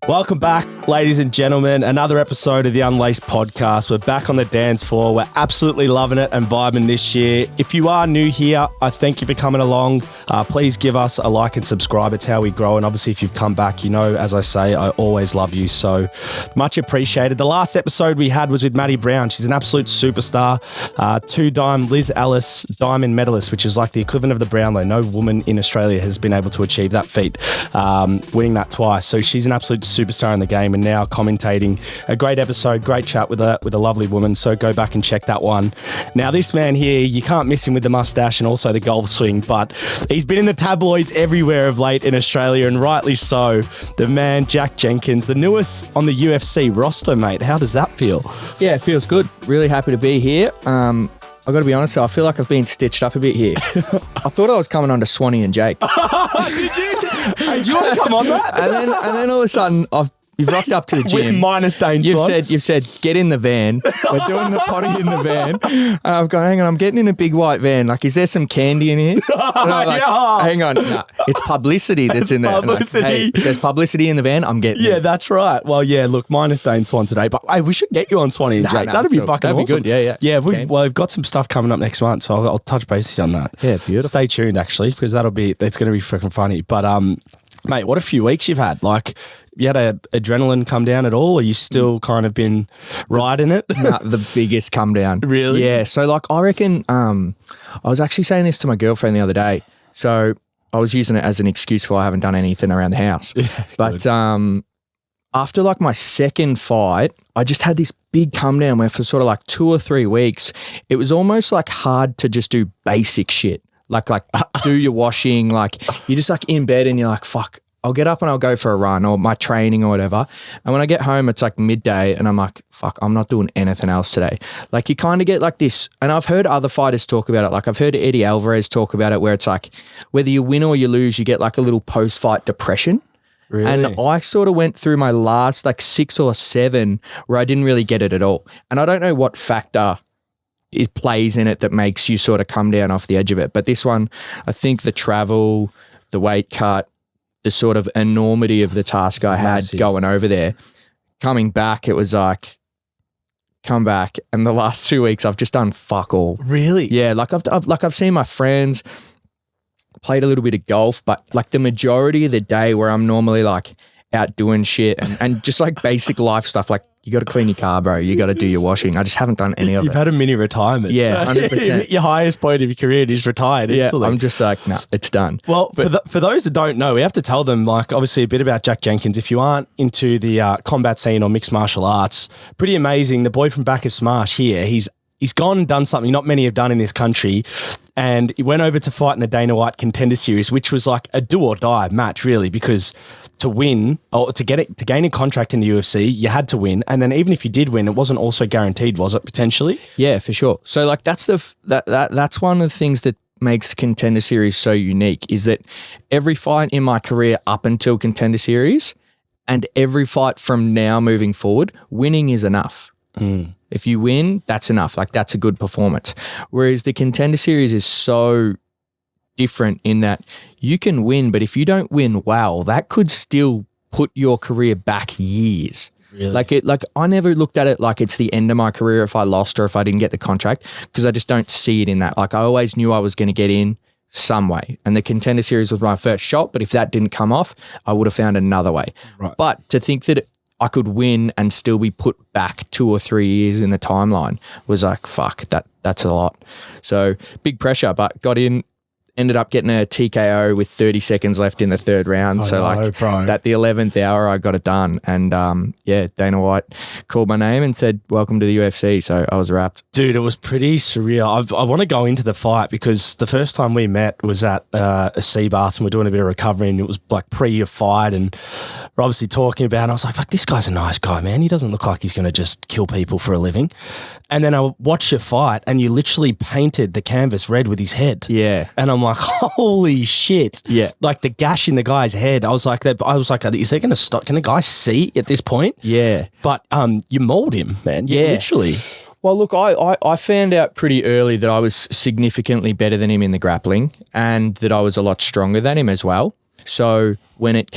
Welcome back, ladies and gentlemen. Another episode of the Unlaced podcast. We're back on the dance floor. We're absolutely loving it and vibing this year. If you are new here, I thank you for coming along. Please give us a like and subscribe. It's how we grow. And obviously, if you've come back, you know, as I say, I always love you. So much appreciated. The last episode we had was with Maddie Brown. She's an absolute superstar. Two-time Liz Ellis diamond medalist, which is like the equivalent of the Brownlow. No woman in Australia has been able to achieve that feat, winning that twice. So she's an absolute superstar in the game and now commentating. A great episode, great chat with a lovely woman, so go back and check that one. Now this man here, you can't miss him with the mustache and also the golf swing, but he's been in the tabloids everywhere of late in Australia, and rightly so. The man Jack Jenkins, the newest on the UFC roster, mate. How does that feel? Yeah, it feels good. Really happy to be here. I've got to be honest, I feel like I've been stitched up a bit here. I thought I was coming on to Swanee and Jake. Did you? Hey, do you want to come on that? And then all of a sudden, you've rocked up to the gym. With minus Dane You've said, get in the van. We're doing the potty in the van. And I've gone, hang on, I'm getting in a big white van. Like, is there some candy in here? And I'm like, hang on, nah, it's publicity that's in there. Publicity. Like, hey, there's publicity in the van, I'm getting it. That's right. Well, yeah, look, minus Dane Swan today, but hey, we should get you on Swanee and Jake. That'd be fucking awesome. That'd be good, yeah. We've got some stuff coming up next month, so I'll touch bases on that. Yeah, beautiful. Stay tuned, actually, because it's going to be freaking funny. But, mate, what a few weeks you've had. Like, you had a adrenaline come down at all, or you still kind of been riding it? Nah, the biggest come down. Really? Yeah. So like, I reckon, I was actually saying this to my girlfriend the other day. So I was using it as an excuse for I haven't done anything around the house. Yeah, but after like my second fight, I just had this big come down where for sort of like 2 or 3 weeks, it was almost like hard to just do basic shit. Like do your washing, like you're just like in bed and you're like, fuck, I'll get up and I'll go for a run or my training or whatever. And when I get home, it's like midday and I'm like, fuck, I'm not doing anything else today. Like you kind of get like this, and I've heard other fighters talk about it. Like I've heard Eddie Alvarez talk about it where it's like, whether you win or you lose, you get like a little post-fight depression. Really? And I sort of went through my last like 6 or 7 where I didn't really get it at all. And I don't know what factor it plays in it that makes you sort of come down off the edge of it. But this one, I think the travel, the weight cut, the sort of enormity of the task I had going over there, coming back, it was like, come back. And the last 2 weeks, I've just done fuck all. Really? Yeah. Like I've seen my friends, played a little bit of golf, but like the majority of the day where I'm normally like out doing shit and just like basic life stuff, like you got to clean your car, bro. You got to do your washing. I just haven't done any of it. You've had a mini retirement. Yeah, 100%. Your highest point of your career is retired. Yeah, I'm just like, nah, it's done. Well, for those that don't know, we have to tell them, like, obviously a bit about Jack Jenkins. If you aren't into the combat scene or mixed martial arts, pretty amazing. The boy from Bacchus Marsh here, he's gone and done something not many have done in this country. And he went over to fight in the Dana White Contender Series, which was like a do or die match, really, because to win or to gain a contract in the UFC, you had to win. And then even if you did win, it wasn't also guaranteed, was it, potentially? Yeah, for sure. So like that's that's one of the things that makes Contender Series so unique, is that every fight in my career up until Contender Series and every fight from now moving forward, winning is enough. If you win, that's enough. Like that's a good performance. Whereas the Contender Series is so different in that you can win, but if you don't win well, that could still put your career back years. Really? Like I never looked at it like it's the end of my career if I lost or if I didn't get the contract, because I just don't see it in that. Like I always knew I was going to get in some way, and the Contender Series was my first shot, but if that didn't come off, I would have found another way. Right. But to think that I could win and still be put back 2 or 3 years in the timeline was like, fuck, that's a lot. So big pressure, but got in, ended up getting a TKO with 30 seconds left in the third round. That the 11th hour I got it done. And Dana White called my name and said, welcome to the UFC. So I was wrapped. Dude, it was pretty surreal. I want to go into the fight because the first time we met was at a sea bath and we're doing a bit of recovery, and it was like pre your fight, and we're obviously talking about it. And I was like, this guy's a nice guy, man. He doesn't look like he's going to just kill people for a living. And then I watched your fight and you literally painted the canvas red with his head. Yeah. And I'm like, holy shit. Yeah. Like the gash in the guy's head. I was like, is he going to stop? Can the guy see at this point? Yeah. But you mauled him, man. Yeah. Literally. Well, look, I found out pretty early that I was significantly better than him in the grappling and that I was a lot stronger than him as well. So when it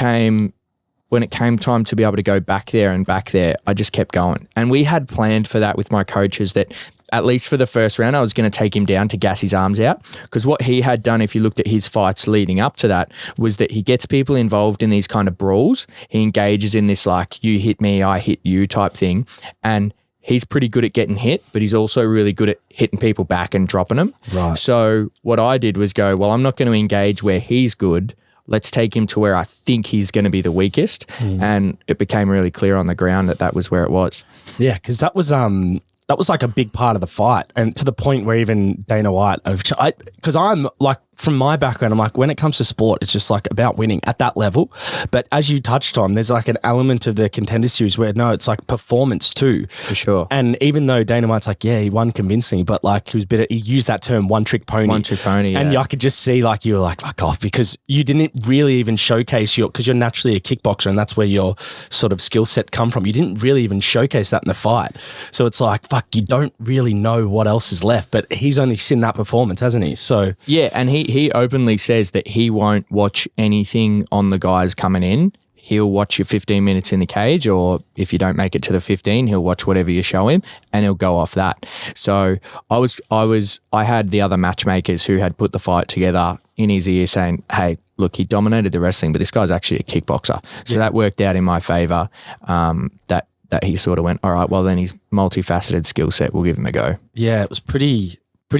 when it came time to be able to go back there, I just kept going. And we had planned for that with my coaches that at least for the first round, I was going to take him down to gas his arms out. Because what he had done, if you looked at his fights leading up to that, was that he gets people involved in these kind of brawls. He engages in this like, you hit me, I hit you type thing. And he's pretty good at getting hit, but he's also really good at hitting people back and dropping them. Right. So what I did was go, well, I'm not going to engage where he's good. Let's take him to where I think he's going to be the weakest. And it became really clear on the ground that was where it was. Yeah, because that was like a big part of the fight, and to the point where even Dana White, because I'm like, from my background, I'm like, when it comes to sport, it's just like about winning at that level. But as you touched on, there's like an element of the Contender Series where no, it's like performance too. For sure. And even though Dana White's like, yeah, he won convincingly, but like he used that term one trick pony. One trick pony, yeah. And I could just see like you were like, fuck off, because you didn't really even showcase because you're naturally a kickboxer and that's where your sort of skill set come from. You didn't really even showcase that in the fight. So it's like, fuck, you don't really know what else is left, but he's only seen that performance, hasn't he? So yeah, and he openly says that he won't watch anything on the guys coming in. He'll watch your 15 minutes in the cage, or if you don't make it to the 15, he'll watch whatever you show him and he'll go off that. So I had the other matchmakers who had put the fight together in his ear saying, hey, look, he dominated the wrestling, but this guy's actually a kickboxer. So that worked out in my favor, that he sort of went, all right, well then he's multifaceted skill set. We'll give him a go. Yeah, it was pretty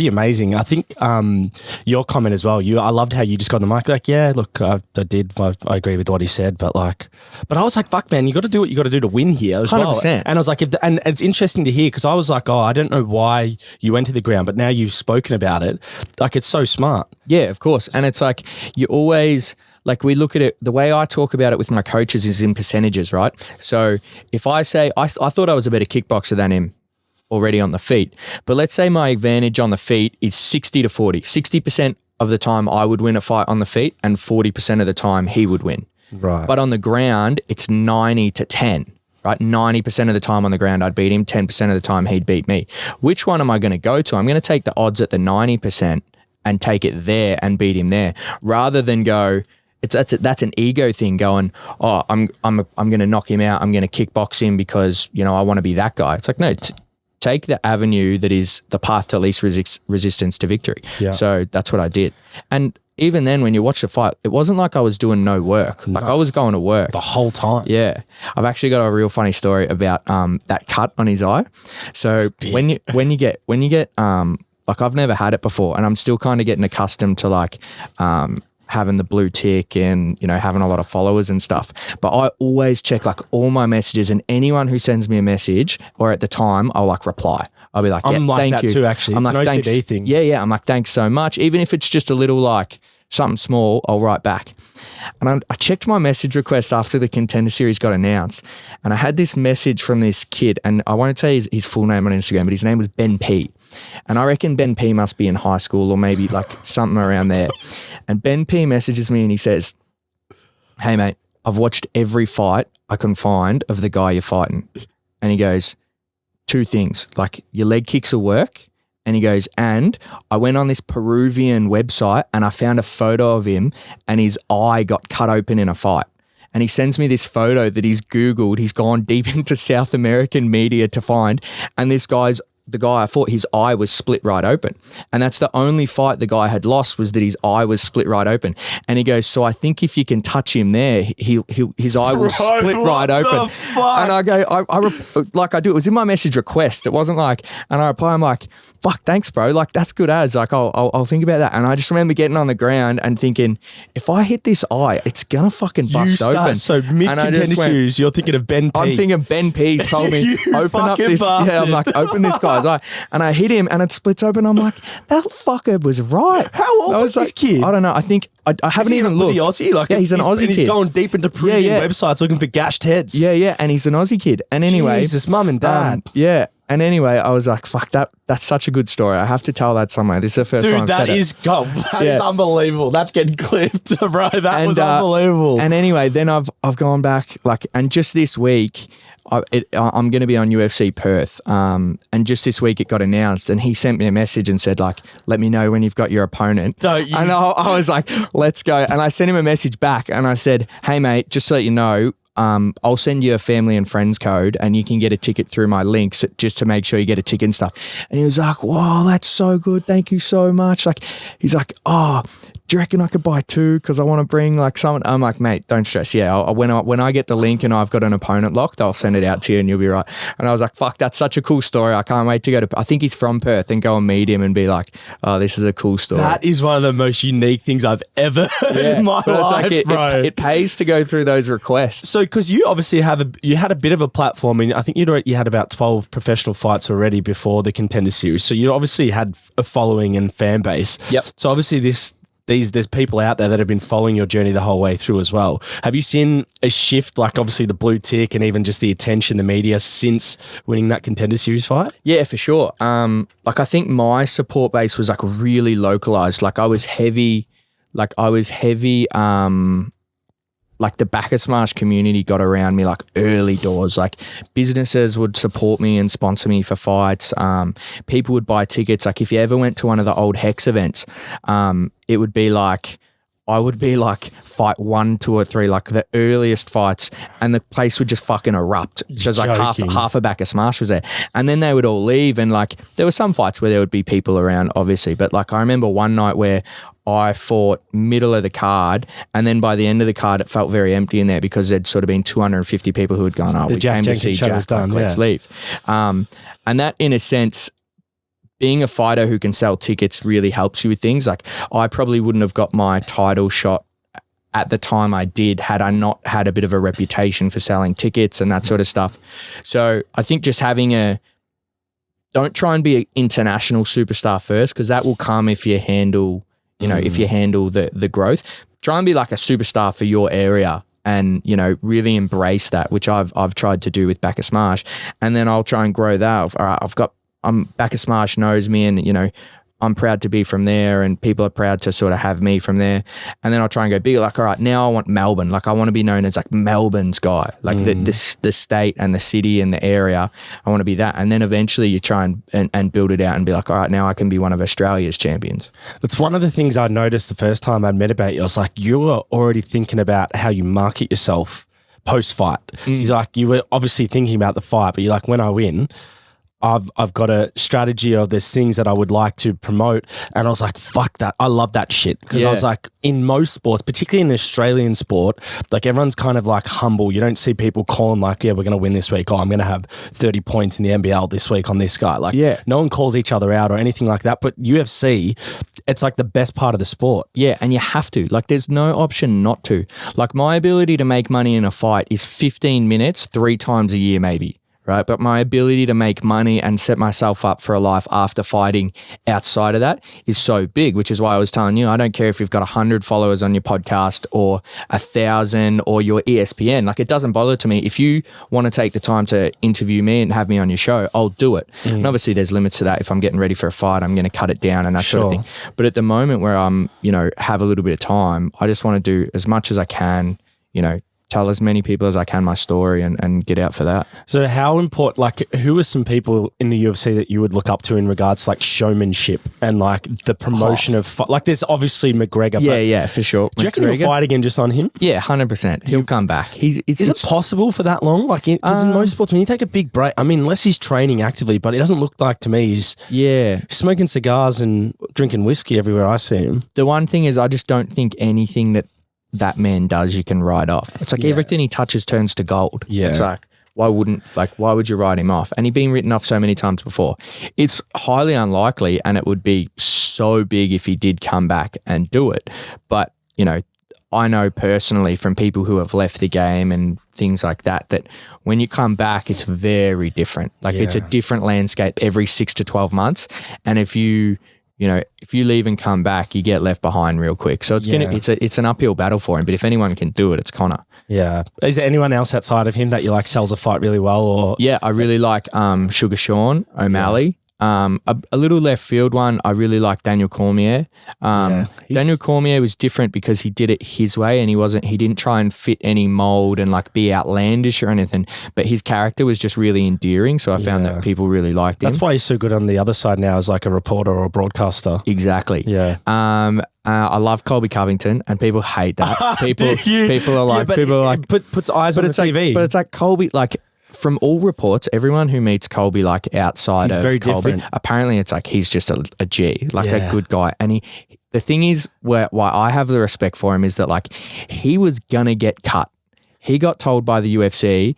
amazing. I think your comment as well, I loved how you just got on the mic like, yeah, look, I agree with what he said, but I was like, fuck man, you got to do what you got to do to win here as 100%. Well. And I was like, and it's interesting to hear, because I was like, oh, I don't know why you went to the ground, but now you've spoken about it, like it's so smart. Yeah, of course. And it's like, you always... Like we look at it, the way I talk about it with my coaches is in percentages, right? So if I say, I thought I was a better kickboxer than him already on the feet, but let's say my advantage on the feet is 60 to 40. 60% of the time I would win a fight on the feet and 40% of the time he would win. Right. But on the ground, it's 90 to 10. Right, 90% of the time on the ground I'd beat him, 10% of the time he'd beat me. Which one am I going to go to? I'm going to take the odds at the 90% and take it there and beat him there, rather than go... That's an ego thing going, oh, I'm going to knock him out. I'm going to kickbox him because, I want to be that guy. It's like, no, take the avenue that is the path to least resistance to victory. Yeah. So that's what I did. And even then when you watch the fight, it wasn't like I was doing no work. Like I was going to work. The whole time. Yeah. I've actually got a real funny story about that cut on his eye. So when you get like I've never had it before, and I'm still kind of getting accustomed to like having the blue tick and, having a lot of followers and stuff. But I always check like all my messages, and anyone who sends me a message, or at the time, I'll like reply. I'll be like, yeah, I'm like thank that you. too, actually. I'm it's like, an OCD thanks. thing. Yeah. I'm like, thanks so much. Even if it's just a little like something small, I'll write back. And I checked my message request after the Contender Series got announced, and I had this message from this kid, and I won't say his full name on Instagram, but his name was Ben P. And I reckon Ben P must be in high school or maybe like something around there. And Ben P messages me and he says, hey mate, I've watched every fight I can find of the guy you're fighting. And he goes, two things, like your leg kicks will work. And he goes, and I went on this Peruvian website and I found a photo of him and his eye got cut open in a fight. And he sends me this photo that he's Googled. He's gone deep into South American media to find. And the guy, I thought his eye was split right open. And that's the only fight the guy had lost, was that his eye was split right open. And he goes, so I think if you can touch him there, his eye will split right open. And I go, I do. It was in my message request. It wasn't like, and I reply, I'm like, fuck, thanks, bro. Like, that's good as. Like, I'll think about that. And I just remember getting on the ground and thinking, if I hit this eye, it's going to fucking bust open. So mid-Contender Series, you're thinking of Ben P. I'm thinking Ben P's told me, open up this. Bastard. Yeah, I'm like, open this guy's eye. And I hit him and it splits open. I'm like, that fucker was right. How old was this kid? I don't know. I think, I haven't even looked. Was he Aussie? Like, yeah, he's an Aussie kid. He's going deep into Peruvian websites looking for gashed heads. Yeah. And he's an Aussie kid. And anyway. Jesus, mum and dad. Yeah. And anyway, I was like, fuck, that's such a good story. I have to tell that somewhere. This is the first time I've said it. That is unbelievable. That's getting clipped, bro. That was unbelievable. And anyway, then I've gone back, like, and just this week, I'm going to be on UFC Perth, and just this week it got announced, and he sent me a message and said, like, let me know when you've got your opponent. Don't you? And I was like, let's go. And I sent him a message back and I said, hey mate, just to let you know, I'll send you a family and friends code and you can get a ticket through my links just to make sure you get a ticket and stuff. And he was like, wow, that's so good. Thank you so much. Like, he's like, oh, do you reckon I could buy 2? Because I want to bring like someone. I'm like, mate, don't stress. Yeah, when I get the link and I've got an opponent locked, I'll send it out to you and you'll be right. And I was like, fuck, that's such a cool story. I can't wait to go to, I think he's from Perth, and go and meet him and be like, oh, this is a cool story. That is one of the most unique things I've ever heard in my life, bro. It pays to go through those requests. So, because you obviously you had a bit of a platform, and I think you had about 12 professional fights already before the Contender Series. So you obviously had a following and fan base. Yep. So obviously there's people out there that have been following your journey the whole way through as well. Have you seen a shift, like obviously the blue tick and even just the attention, the media, since winning that Contender Series fight? Yeah, for sure. Like I think my support base was like really localized. Like I was heavy, like the Bacchus Marsh community got around me like early doors. Like businesses would support me and sponsor me for fights. People would buy tickets. Like if you ever went to one of the old Hex events, it would be like, I would be like fight 1, 2 or 3, like the earliest fights, and the place would just fucking erupt because like half of Bacchus Marsh was there. And then they would all leave, and like there were some fights where there would be people around, obviously, but like I remember one night where I fought middle of the card, and then by the end of the card, it felt very empty in there because there'd sort of been 250 people who had gone, oh, we came to see Jack, let's leave. And that, in a sense, being a fighter who can sell tickets really helps you with things. Like I probably wouldn't have got my title shot at the time I did had I not had a bit of a reputation for selling tickets and that sort of stuff. So I think just having don't try and be an international superstar first, because that will come if you handle, if you handle the growth. Try and be like a superstar for your area and, really embrace that, which I've tried to do with Bacchus Marsh. And then I'll try and grow that. All right, Bacchus Marsh knows me, and, I'm proud to be from there, and people are proud to sort of have me from there. And then I'll try and go bigger. Like, all right, now I want Melbourne. Like I want to be known as like Melbourne's guy, like the state and the city and the area. I want to be that. And then eventually you try and build it out and be like, all right, now I can be one of Australia's champions. That's one of the things I noticed the first time I'd met about you. I was like, you were already thinking about how you market yourself post-fight. You were obviously thinking about the fight, but you're like, when I win, I've got a strategy, or there's things that I would like to promote. And I was like, fuck that. I love that shit. Because I was like, in most sports, particularly in Australian sport, like everyone's kind of like humble. You don't see people calling like, yeah, we're going to win this week. Oh, I'm going to have 30 points in the NBL this week on this guy. Like no one calls each other out or anything like that. But UFC, it's like the best part of the sport. Yeah, and you have to. Like there's no option not to. Like my ability to make money in a fight is 15 minutes 3 times a year maybe. Right. But my ability to make money and set myself up for a life after fighting outside of that is so big, which is why I was telling you, I don't care if you've got 100 followers on your podcast or 1,000 or your ESPN. Like it doesn't bother to me. If you want to take the time to interview me and have me on your show, I'll do it. And obviously there's limits to that. If I'm getting ready for a fight, I'm going to cut it down and that sort of thing. But at the moment where I'm, have a little bit of time, I just want to do as much as I can, tell as many people as I can my story and get out for that. So how important, like who are some people in the UFC that you would look up to in regards to like showmanship and like the promotion of, like there's obviously McGregor. Yeah, for sure. Do you reckon you'll fight again just on him? Yeah, 100%. He'll come back. Is it possible for that long? Like because in most sports, when you take a big break, I mean, unless he's training actively, but it doesn't look like to me he's smoking cigars and drinking whiskey everywhere I see him. The one thing is I just don't think anything that man does you can write off. It's like everything he touches turns to gold. Yeah. It's like why would you write him off? And he's been written off so many times before. It's highly unlikely, and it would be so big if he did come back and do it. But, I know personally from people who have left the game and things like that when you come back, it's very different. Like it's a different landscape every 6 to 12 months. And if you leave and come back, you get left behind real quick. So it's an uphill battle for him. But if anyone can do it, it's Connor. Yeah. Is there anyone else outside of him that you like sells a fight really well? Or I really like Sugar Sean O'Malley. A little left field one, I really like Daniel Cormier. Daniel Cormier was different because he did it his way, and he didn't try and fit any mold and like be outlandish or anything, but his character was just really endearing. So I found that people really liked him. That's why he's so good on the other side now as like a reporter or a broadcaster. Exactly. Yeah. I love Colby Covington, and people hate that. People are like, puts eyes on the TV. But it's like Colby, like, from all reports, everyone who meets Colby, like outside of very Colby, different. apparently it's like he's just a G, like a good guy. And the thing is, why I have the respect for him is that like he was gonna get cut. He got told by the UFC,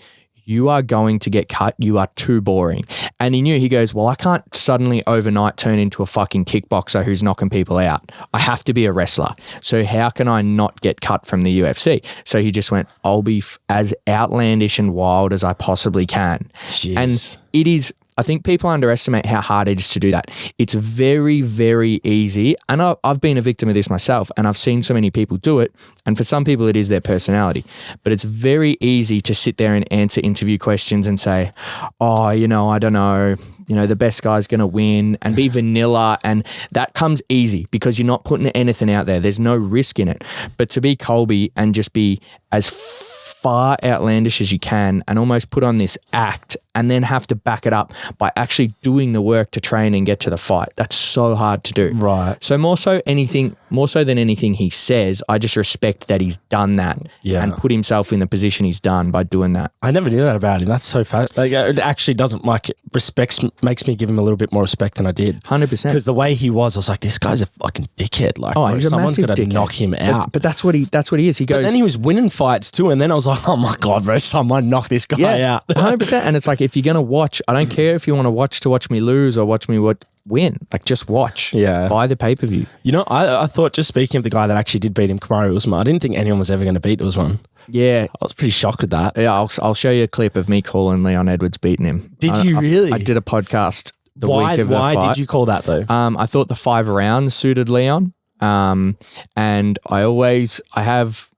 you are going to get cut. You are too boring. And he knew, he goes, well, I can't suddenly overnight turn into a fucking kickboxer who's knocking people out. I have to be a wrestler. So how can I not get cut from the UFC? So he just went, I'll be as outlandish and wild as I possibly can. Jeez. And it is, I think people underestimate how hard it is to do that. It's very, very easy. And I've been a victim of this myself, and I've seen so many people do it. And for some people, it is their personality. But it's very easy to sit there and answer interview questions and say, oh, I don't know. The best guy's going to win, and be vanilla. And that comes easy because you're not putting anything out there. There's no risk in it. But to be Colby and just be as far outlandish as you can and almost put on this act and then have to back it up by actually doing the work to train and get to the fight. That's so hard to do. Right. So more so than anything he says, I just respect that he's done that and put himself in the position he's done by doing that. I never knew that about him. That's so fast. Like, it actually doesn't makes me give him a little bit more respect than I did. 100%. Because the way he was, I was like, this guy's a fucking dickhead. Like, he's someone's got to dickhead. knock him out. But that's what he is. He goes. But then he was winning fights too, and then I was like, oh my God, bro, someone knock this guy out. 100%. And it's like, if you're going to watch, I don't care if you want to watch me lose or watch me win. Like, just watch. Yeah. Buy the pay-per-view. I thought, just speaking of the guy that actually did beat him, Kamaru Usman, I didn't think anyone was ever going to beat Usman. Yeah. I was pretty shocked with that. Yeah, I'll show you a clip of me calling Leon Edwards beating him. Did you really? I did a podcast the week of the fight. Why did you call that though? I thought the 5 rounds suited Leon. And I have,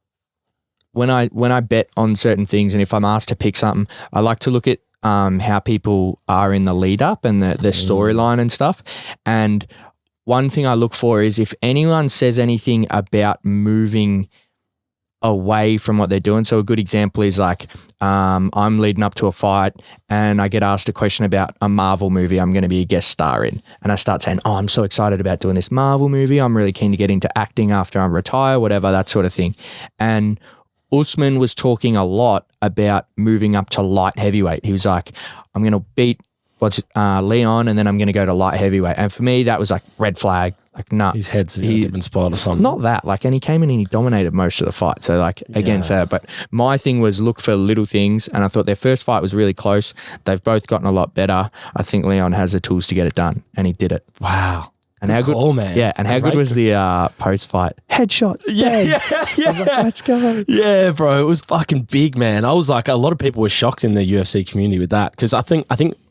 when I bet on certain things, and if I'm asked to pick something, I like to look at how people are in the lead up and the storyline and stuff. And one thing I look for is if anyone says anything about moving away from what they're doing. So a good example is like, I'm leading up to a fight and I get asked a question about a Marvel movie I'm going to be a guest star in. And I start saying, oh, I'm so excited about doing this Marvel movie. I'm really keen to get into acting after I retire, whatever, that sort of thing. And Usman was talking a lot about moving up to light heavyweight. He was like, I'm going to beat Leon, and then I'm going to go to light heavyweight. And for me, that was like red flag. Like, nah. His head's in a different spot or something. Not that. Like, and he came in and he dominated most of the fight. So, like, against that. But my thing was look for little things. And I thought their first fight was really close. They've both gotten a lot better. I think Leon has the tools to get it done. And he did it. Wow. And how good, man. Yeah, and how good was the post-fight headshot? Yeah. I was like, let's go. Yeah, bro, it was fucking big, man. I was like, a lot of people were shocked in the UFC community with that because I think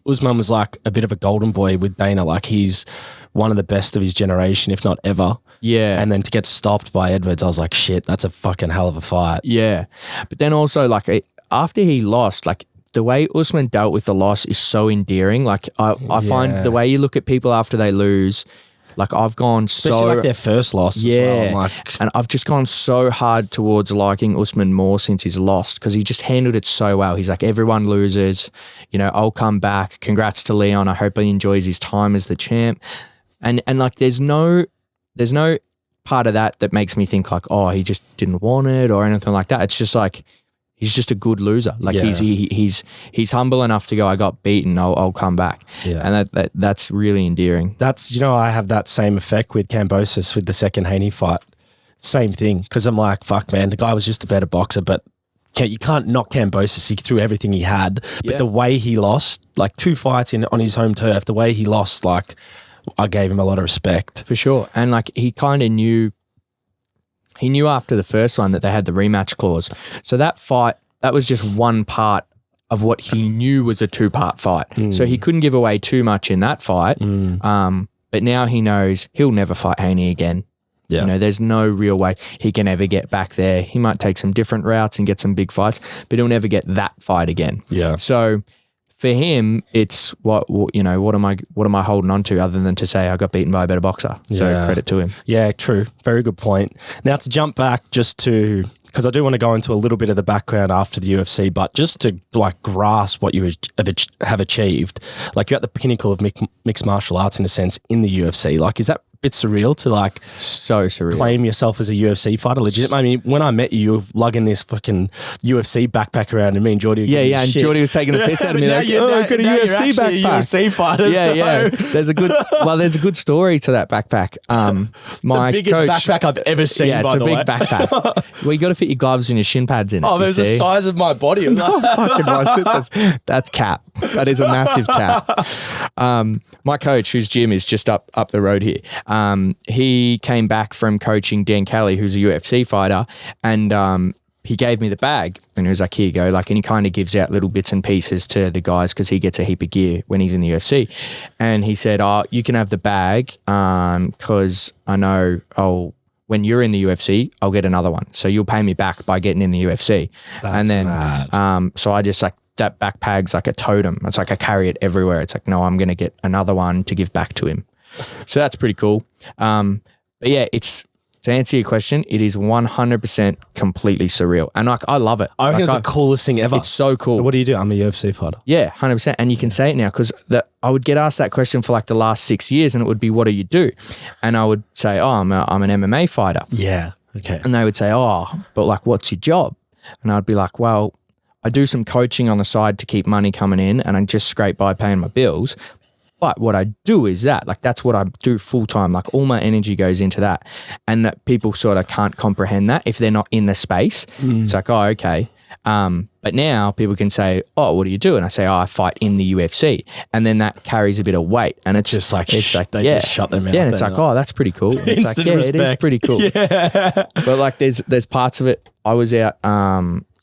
Usman was like a bit of a golden boy with Dana. Like, he's one of the best of his generation, if not ever. Yeah. And then to get stopped by Edwards, I was like, shit, that's a fucking hell of a fight. Yeah, but then also like after he lost, like, the way Usman dealt with the loss is so endearing. Like, I find the way you look at people after they lose. Like, I've gone especially like their first loss. Yeah. As well. And I've just gone so hard towards liking Usman more since he's lost because he just handled it so well. He's like, everyone loses, I'll come back. Congrats to Leon. I hope he enjoys his time as the champ. And like, there's no part of that makes me think like, oh, he just didn't want it or anything like that. It's just like, he's just a good loser. Like, he's humble enough to go, I got beaten, I'll come back. Yeah. And that's really endearing. That's, I have that same effect with Kambosos with the second Haney fight. Same thing. Because I'm like, fuck, man, the guy was just a better boxer, but you can't knock Kambosos. He threw everything he had. But the way he lost, like 2 fights on his home turf, the way he lost, like, I gave him a lot of respect. For sure. And like, he kind of knew after the first one that they had the rematch clause. So that fight, that was just one part of what he knew was a 2-part fight. So he couldn't give away too much in that fight. But now he knows he'll never fight Haney again. Yeah. There's no real way he can ever get back there. He might take some different routes and get some big fights, but he'll never get that fight again. Yeah. So for him, it's what am I holding on to other than to say I got beaten by a better boxer? So credit to him. Yeah, true. Very good point. Now to jump back just to, because I do want to go into a little bit of the background after the UFC, but just to like grasp what you have achieved, like you're at the pinnacle of mixed martial arts in a sense in the UFC. Like, is that a bit surreal to like so surreal claim yourself as a UFC fighter? Legit. I mean, when I met you, you were lugging this fucking UFC backpack around, and me and Jordy. And Jordy was taking the piss out of me. Like, I've got a UFC backpack. A UFC fighter. Yeah. There's a good story to that backpack. My the biggest coach, backpack I've ever seen. Yeah, it's a big backpack. Well, you got to fit your gloves and your shin pads in it. Oh, there's the size of my body. That's cap. That is a massive cap. My coach, whose gym is just up the road here, he came back from coaching Dan Kelly, who's a UFC fighter, and he gave me the bag and he was like, here you go. Like, and he kind of gives out little bits and pieces to the guys because he gets a heap of gear when he's in the UFC. And he said, you can have the bag because I know when you're in the UFC, I'll get another one. So you'll pay me back by getting in the UFC. That's mad. So I just like, that backpack's like a totem. It's like I carry it everywhere. It's like, no, I'm going to get another one to give back to him. So that's pretty cool. But yeah, to answer your question, it is 100% completely surreal. And like, I love it. I reckon it's the coolest thing ever. It's so cool. What do you do? I'm a UFC fighter. Yeah, 100%. And you can say it now because I would get asked that question for like the last 6 years and it would be, what do you do? And I would say, I'm an MMA fighter. Yeah. Okay. And they would say, but like, what's your job? And I'd be like, well, I do some coaching on the side to keep money coming in and I just scrape by paying my bills. But what I do is that's what I do full time. Like all my energy goes into that. And that people sort of can't comprehend that if they're not in the space. It's like, oh, okay. But now people can say, oh, what do you do? And I say, I fight in the UFC. And then that carries a bit of weight. And it's just like, just shut them out. Yeah. And it's like, that's pretty cool. And it's like, it is pretty cool. Yeah. But like there's parts of it. I was out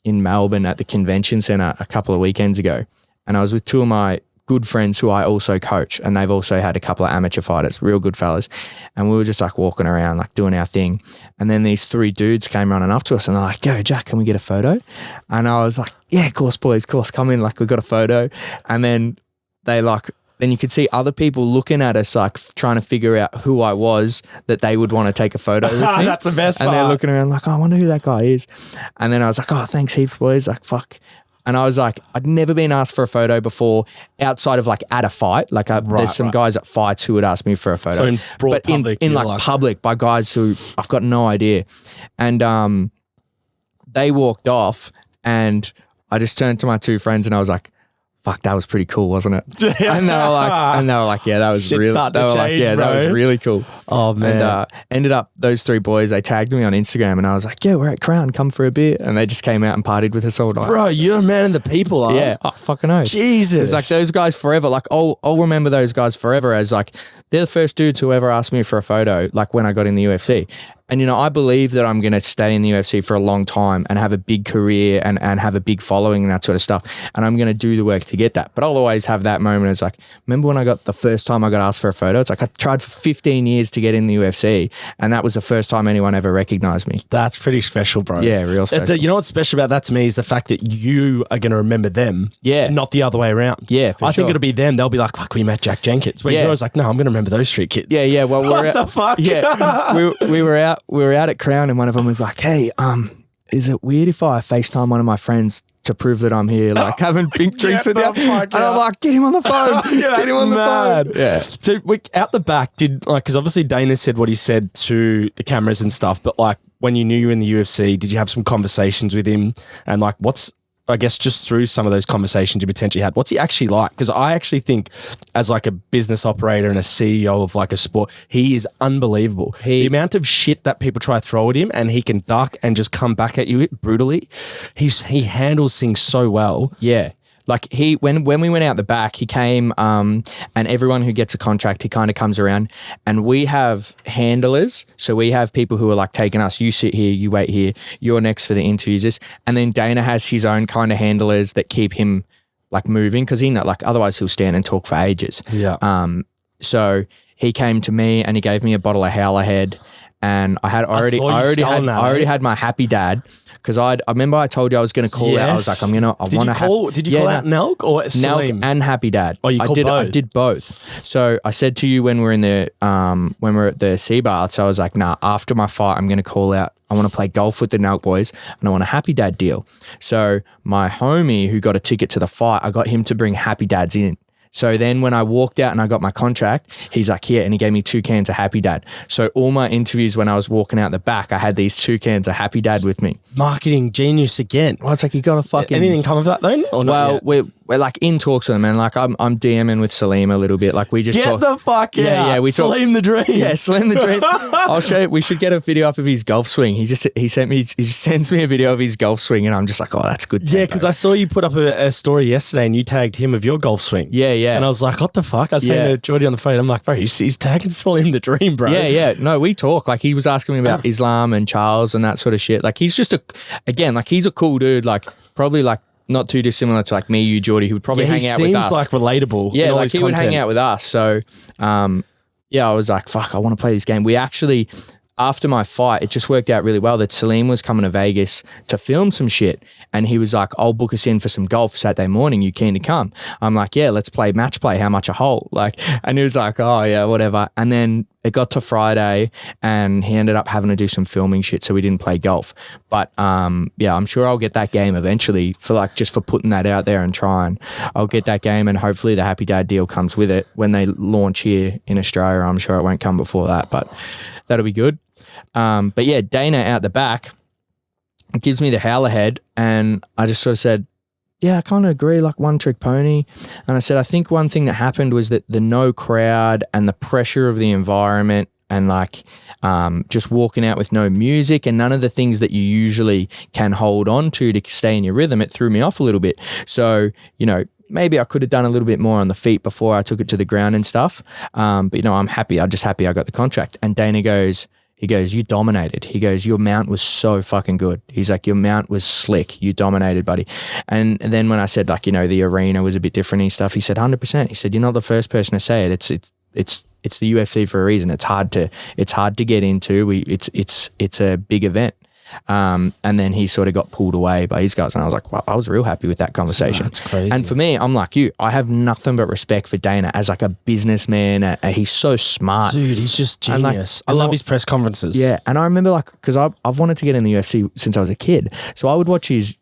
in Melbourne at the convention center a couple of weekends ago. And I was with two of my good friends who I also coach, and they've also had a couple of amateur fighters, real good fellas. And we were just like walking around, like doing our thing. And then these three dudes came running up to us and they're like, yo, Jack, can we get a photo? And I was like, yeah, of course, boys, of course, come in. Like, we got a photo. And then then you could see other people looking at us, like trying to figure out who I was that they would want to take a photo with me. That's the best part. And they're looking around like, I wonder who that guy is. And then I was like, thanks heaps, boys. Like, fuck. And I was like, I'd never been asked for a photo before outside of like at a fight. Like there's some guys at fights who would ask me for a photo. So in broad public. In like public by guys who I've got no idea. And they walked off and I just turned to my two friends and I was like, fuck, that was pretty cool, wasn't it? And they were like, yeah, that was really, that was really cool. Oh man. And ended up, those three boys, they tagged me on Instagram and I was like, yeah, we're at Crown, come for a beer. And they just came out and partied with us all night. Bro, you're a man of the people, aren't you? Yeah, I fucking know. Jesus. It's like those guys forever. Like I'll remember those guys forever as like, they're the first dudes who ever asked me for a photo, like when I got in the UFC. And, I believe that I'm going to stay in the UFC for a long time and have a big career and have a big following and that sort of stuff. And I'm going to do the work to get that. But I'll always have that moment. It's like, remember when the first time I got asked for a photo? It's like I tried for 15 years to get in the UFC. And that was the first time anyone ever recognized me. That's pretty special, bro. Yeah, real special. You know what's special about that to me is the fact that you are going to remember them. Yeah. Not the other way around. Yeah, for I sure. think it'll be them. They'll be like, fuck, we met Jack Jenkins. Where you're always like, no, I'm going to remember those street kids. Yeah. Well, what the fuck? Yeah. we were out at Crown and one of them was like, hey, is it weird if I FaceTime one of my friends to prove that I'm here, like having big drinks with you? And I'm like, get him on the phone. Get him on the phone. Yeah. So out the back, because obviously Dana said what he said to the cameras and stuff, but like when you knew you were in the UFC, did you have some conversations with him? And like, I guess just through some of those conversations you potentially had, what's he actually like? Because I actually think as like a business operator and a CEO of like a sport, he is unbelievable. The amount of shit that people try to throw at him and he can duck and just come back at you brutally. He handles things so well. Yeah. Like when we went out the back, he came and everyone who gets a contract, he kind of comes around and we have handlers. So we have people who are like taking us, you sit here, you wait here, you're next for the interviews. And then Dana has his own kind of handlers that keep him like moving because otherwise he'll stand and talk for ages. Yeah. So he came to me and he gave me a bottle of Howler Head and I already had my happy dad. Because I remember I told you I was going to call out. I was like, Did you call out Nelk or Salim? Nelk and Happy Dad. Oh, you called both? I did both. So I said to you when we're in the when we're at the sea baths, I was like, nah, after my fight, I'm going to call out. I want to play golf with the Nelk boys and I want a Happy Dad deal. So my homie who got a ticket to the fight, I got him to bring Happy Dads in. So then when I walked out and I got my contract, he's like, here, and he gave me 2 cans of Happy Dad. So all my interviews when I was walking out the back, I had these 2 cans of Happy Dad with me. Marketing genius again. Well, it's like you got to fucking... Anything come of that though? Or well, we're like in talks with them, and like I'm DMing with Salim a little bit. Like we just get the fuck out. Yeah, we talk. Salim the dream. Yeah, Salim the dream. I'll show you. We should get a video up of his golf swing. He sends me a video of his golf swing, and I'm just like, oh, that's good. Yeah, because I saw you put up a story yesterday, and you tagged him of your golf swing. Yeah. And I was like, what the fuck? I was saying to Geordie on the phone, I'm like, bro, he's tagging Salim the dream, bro. Yeah. No, we talk. Like he was asking me about Islam and Charles and that sort of shit. Like he's just he's a cool dude. Like probably like. Not too dissimilar to like me, you, Geordie, who would probably hang out with us. He seems like relatable. Yeah, like he would hang out with us. So, I was like, fuck, I want to play this game. We actually, after my fight, it just worked out really well that Salim was coming to Vegas to film some shit. And he was like, I'll book us in for some golf Saturday morning. You keen to come? I'm like, yeah, let's play match play. How much a hole? Like, and he was like, oh yeah, whatever. And then it got to Friday and he ended up having to do some filming shit. So we didn't play golf. But I'm sure I'll get that game eventually for putting that out there and trying. I'll get that game and hopefully the Happy Dad deal comes with it when they launch here in Australia. I'm sure it won't come before that, but that'll be good. But yeah, Dana out the back gives me the howler head and I just sort of said, yeah, I kind of agree, like one trick pony. And I said, I think one thing that happened was that the no crowd and the pressure of the environment and like just walking out with no music and none of the things that you usually can hold on to stay in your rhythm, it threw me off a little bit. So, maybe I could have done a little bit more on the feet before I took it to the ground and stuff. But I'm happy. I'm just happy I got the contract. And Dana goes, you dominated. He goes, your mount was so fucking good. He's like, your mount was slick. You dominated, buddy. And then when I said the arena was a bit different and stuff, he said 100%. He said, you're not the first person to say it. It's the UFC for a reason. It's hard to get into. It's a big event. And then he sort of got pulled away by his guys. And I was like, well, I was real happy with that conversation. That's crazy. And for me, I'm like you. I have nothing but respect for Dana as like a businessman. He's so smart. Dude, he's just genius. I love his press conferences. Yeah. And I remember because I've wanted to get in the UFC since I was a kid. So I would watch his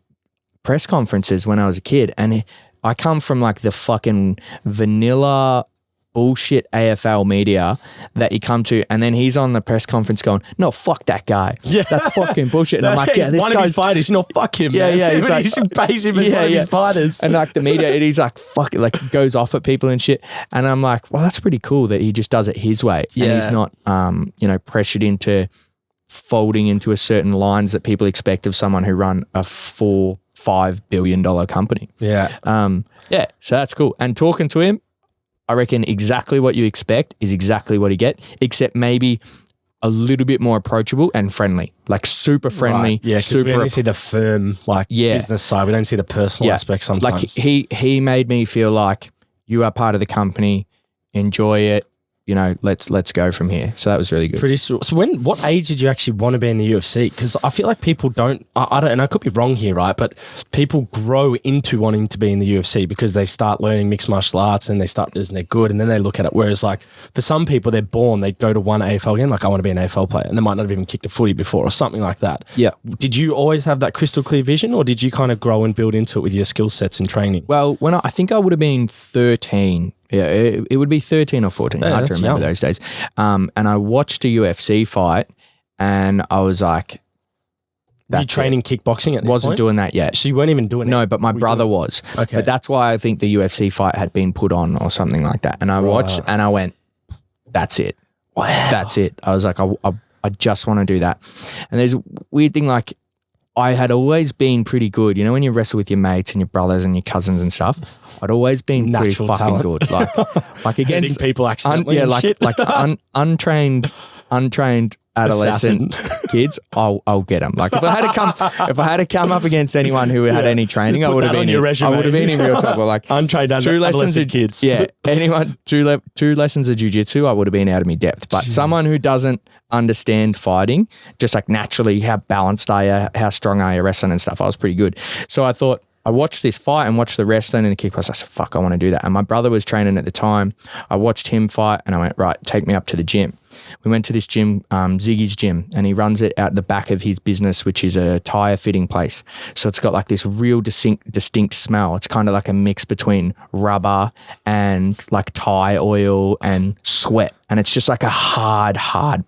press conferences when I was a kid. And I come from like the fucking vanilla bullshit AFL media that you come to, and then he's on the press conference going, no, fuck that guy. Yeah. That's fucking bullshit. And I'm like, yeah, this one of his fighters, fuck him. Yeah, man. yeah. He's like, he's pays him as one of his fighters. And like the media, he's like, fuck it, like goes off at people and shit. And I'm like, well, that's pretty cool that he just does it his way. Yeah. And he's not, pressured into folding into a certain lines that people expect of someone who run a $4-5 billion company. Yeah. So that's cool. And talking to him, I reckon exactly what you expect is exactly what you get, except maybe a little bit more approachable and friendly, like super friendly. Right. Yeah, because we only see the firm, business side. We don't see the personal aspect sometimes. Like he made me feel like you are part of the company, enjoy it. Let's go from here. So that was really good. Pretty so what age did you actually want to be in the UFC? Because I feel like people don't, I don't, and I could be wrong here, right? But people grow into wanting to be in the UFC because they start learning mixed martial arts and they start and they're good, and then they look at it. Whereas like for some people, they're born, they go to one AFL game, like I want to be an AFL player, and they might not have even kicked a footy before or something like that. Yeah. Did you always have that crystal clear vision, or did you kind of grow and build into it with your skill sets and training? Well, I think I would have been 13. Yeah, it would be 13 or 14. Yeah, hard to remember those days. And I watched a UFC fight and I was like, were you training kickboxing at this Wasn't point? doing that yet. So you weren't even doing it? No, but my brother was. Okay. But that's why I think the UFC fight had been put on or something like that. And I watched and I went, that's it. Wow. That's it. I was like, I just want to do that. And there's a weird thing, like I had always been pretty good. When you wrestle with your mates and your brothers and your cousins and stuff, I'd always been Natural pretty fucking talent. good. Like against hitting people accidentally. untrained adolescent kids, I'll get them. Like if I had to come up against anyone who had any training, I would have been in real trouble. Like untrained two lessons of kids. Yeah, anyone two lessons of jiu-jitsu, I would have been out of my depth. But someone who doesn't understand fighting, just like naturally how balanced are you, how strong are you wrestling and stuff, I was pretty good. So I thought, I watched this fight and watched the wrestling and the kickboxing. I said, fuck, I want to do that. And my brother was training at the time. I watched him fight and I went, right, take me up to the gym. We went to this gym, Ziggy's gym, and he runs it out the back of his business, which is a tire fitting place. So it's got like this real distinct smell. It's kind of like a mix between rubber and like tire oil and sweat. And it's just like a hard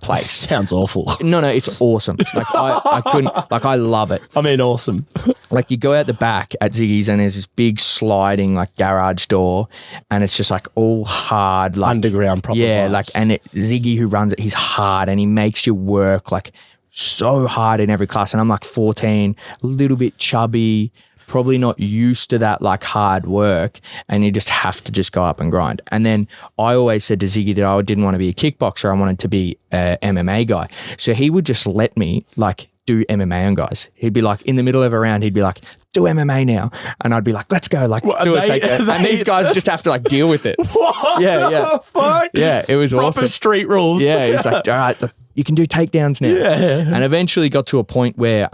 place. Sounds awful. No, it's awesome. Like I couldn't, like I love it. I mean, awesome. Like you go out the back at Ziggy's and there's this big sliding like garage door and it's just like all hard. Like, underground proper vibes. Like, and Ziggy who runs it, he's hard and he makes you work like so hard in every class. And I'm like 14, a little bit chubby, probably not used to that like hard work, and you just have to just go up and grind. And then I always said to Ziggy that I didn't want to be a kickboxer, I wanted to be a MMA guy. So he would just let me like do MMA on guys. He'd be like in the middle of a round, he'd be like, do MMA now. And I'd be like, let's go, like do a takedown. And these guys just have to like deal with it. What the fuck? Yeah, it was proper awesome. Street rules. Yeah, he's like, all right, you can do takedowns now. Yeah. And eventually got to a point where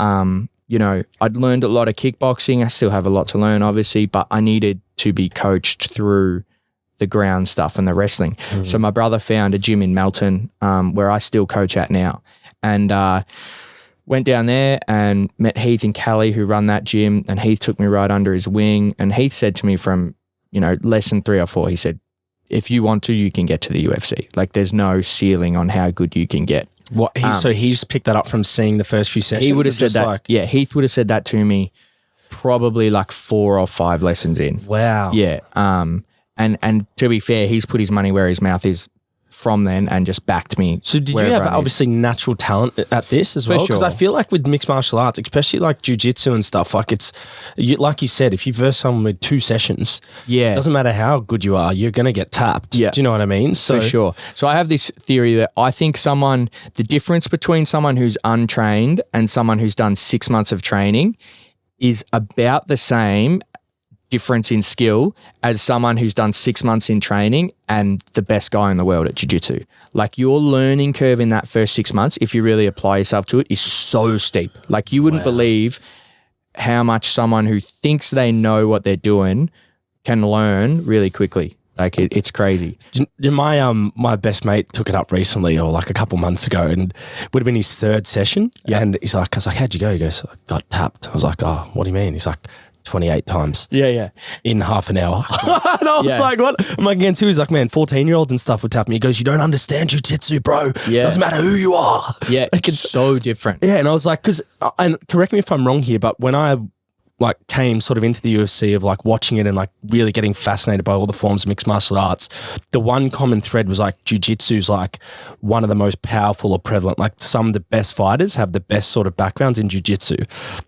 you know, I'd learned a lot of kickboxing. I still have a lot to learn, obviously, but I needed to be coached through the ground stuff and the wrestling. So my brother found a gym in Melbourne where I still coach at now. And went down there and met Heath and Callie who run that gym, and Heath took me right under his wing. And Heath said to me from, you know, lesson 3 or 4, he said, if you want to, you can get to the UFC. Like there's no ceiling on how good you can get. What? So he's picked that up from seeing the first few sessions? He would have said that. Yeah, Heath would have said that to me probably like 4 or 5 lessons in. Wow. Yeah. And to be fair, he's put his money where his mouth is from then and just backed me. So did you have obviously natural talent at this as well? Because sure. I feel like with mixed martial arts, especially like jiu-jitsu and stuff, like it's, like you said, if you verse someone with 2 sessions, it doesn't matter how good you are, you're going to get tapped. Yeah. Do you know what I mean? So, for sure. So I have this theory that I think the difference between someone who's untrained and someone who's done 6 months of training is about the same difference in skill as someone who's done 6 months in training and the best guy in the world at jiu-jitsu. Like your learning curve in that first 6 months, if you really apply yourself to it, is so steep. Like you wouldn't believe how much someone who thinks they know what they're doing can learn really quickly. Like it's crazy. My best mate took it up recently, or like a couple months ago, and it would have been his 3rd session. Yeah. And I was like, how'd you go? He goes, I got tapped. I was like, oh, what do you mean? He's like, 28 times. Yeah. In half an hour. And I was like, what? I'm like, against who? He's like, man, 14-year-olds and stuff would tap me. He goes, you don't understand jiu-jitsu, bro. Yeah. Doesn't matter who you are. Yeah, like, it's so different. Yeah, and I was like, and correct me if I'm wrong here, but when I like came sort of into the UFC of like watching it and like really getting fascinated by all the forms of mixed martial arts, the one common thread was like jiu-jitsu's like one of the most powerful or prevalent. Like some of the best fighters have the best sort of backgrounds in jiu-jitsu.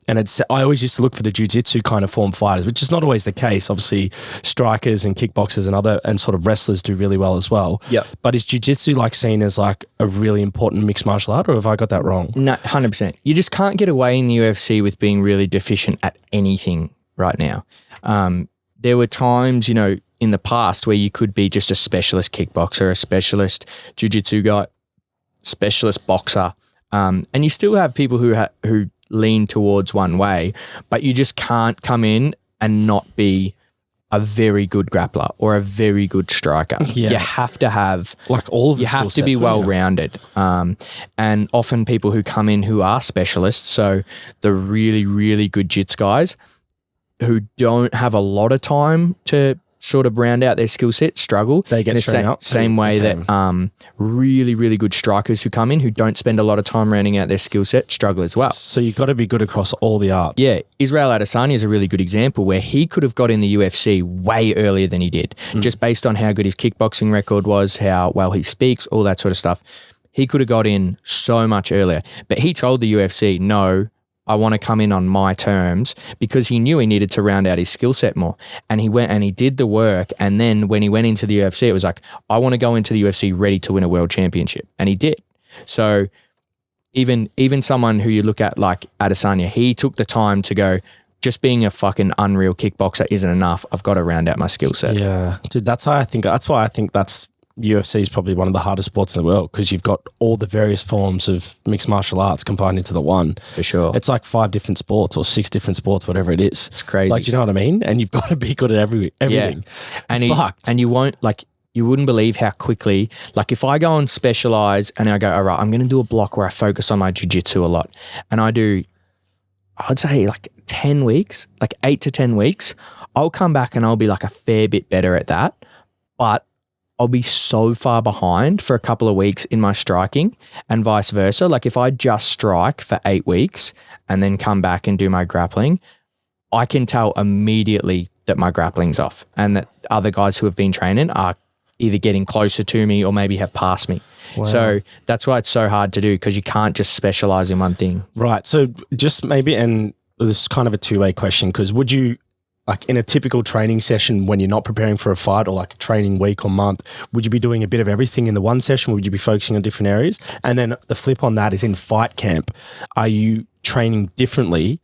And I always used to look for the jiu-jitsu kind of form fighters, which is not always the case. Obviously strikers and kickboxers and sort of wrestlers do really well as well. Yeah. But is jiu-jitsu like seen as like a really important mixed martial art, or have I got that wrong? No, 100%. You just can't get away in the UFC with being really deficient at anything right now. There were times, you know, in the past where you could be just a specialist kickboxer, a specialist jiu-jitsu guy, specialist boxer, and you still have people who lean towards one way, but you just can't come in and not be a very good grappler or a very good striker. Yeah. You have to have like all of the you have to be well-rounded. And often people who come in who are specialists, so the really, really good jits guys who don't have a lot of time to sort of round out their skill set, struggle. They get shown up. Same way that really, really good strikers who come in who don't spend a lot of time rounding out their skill set struggle as well. So you've got to be good across all the arts. Yeah. Israel Adesanya is a really good example where he could have got in the UFC way earlier than he did, just based on how good his kickboxing record was, how well he speaks, all that sort of stuff. He could have got in so much earlier. But he told the UFC, no, I want to come in on my terms, because he knew he needed to round out his skill set more. And he went and he did the work. And then when he went into the UFC, it was like, I want to go into the UFC ready to win a world championship. And he did. So even someone who you look at like Adesanya, he took the time to go, just being a fucking unreal kickboxer isn't enough. I've got to round out my skill set. Yeah, dude, that's why I think that's UFC is probably one of the hardest sports in the world, because you've got all the various forms of mixed martial arts combined into the one. For sure. It's like 5 different sports or 6 different sports, whatever it is. It's crazy. Like, do you know what I mean? And you've got to be good at everything. Yeah. And you won't, like, you wouldn't believe how quickly, like if I go and specialize and I go, all right, I'm going to do a block where I focus on my jiu-jitsu a lot. And I do, I'd say like 10 weeks, like 8 to 10 weeks, I'll come back and I'll be like a fair bit better at that. But I'll be so far behind for a couple of weeks in my striking, and vice versa. Like if I just strike for 8 weeks and then come back and do my grappling, I can tell immediately that my grappling's off and that other guys who have been training are either getting closer to me or maybe have passed me. Wow. So that's why it's so hard to do, because you can't just specialize in one thing. Right. So just maybe, and this is kind of a two-way question, because would you, like in a typical training session when you're not preparing for a fight, or like a training week or month, would you be doing a bit of everything in the one session? Would you be focusing on different areas? And then the flip on that is, in fight camp, are you training differently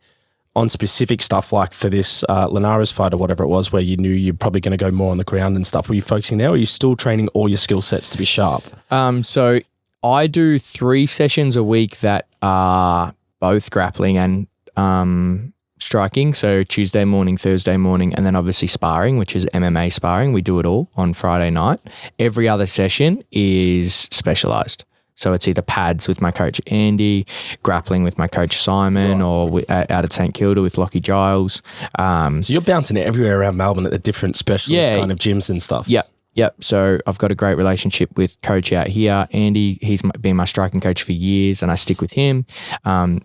on specific stuff, like for this Linares fight or whatever it was, where you knew you're probably going to go more on the ground and stuff? Were you focusing there, or are you still training all your skill sets to be sharp? So I do 3 sessions a week that are both grappling and striking. So Tuesday morning, Thursday morning, and then obviously sparring, which is MMA sparring. We do it all on Friday night. Every other session is specialized. So it's either pads with my coach Andy, grappling with my coach Simon, or out at St Kilda with Lockie Giles. So you're bouncing it everywhere around Melbourne at the different specialist kind of gyms and stuff. Yep. So I've got a great relationship with coach out here, Andy. He's been my striking coach for years, and I stick with him.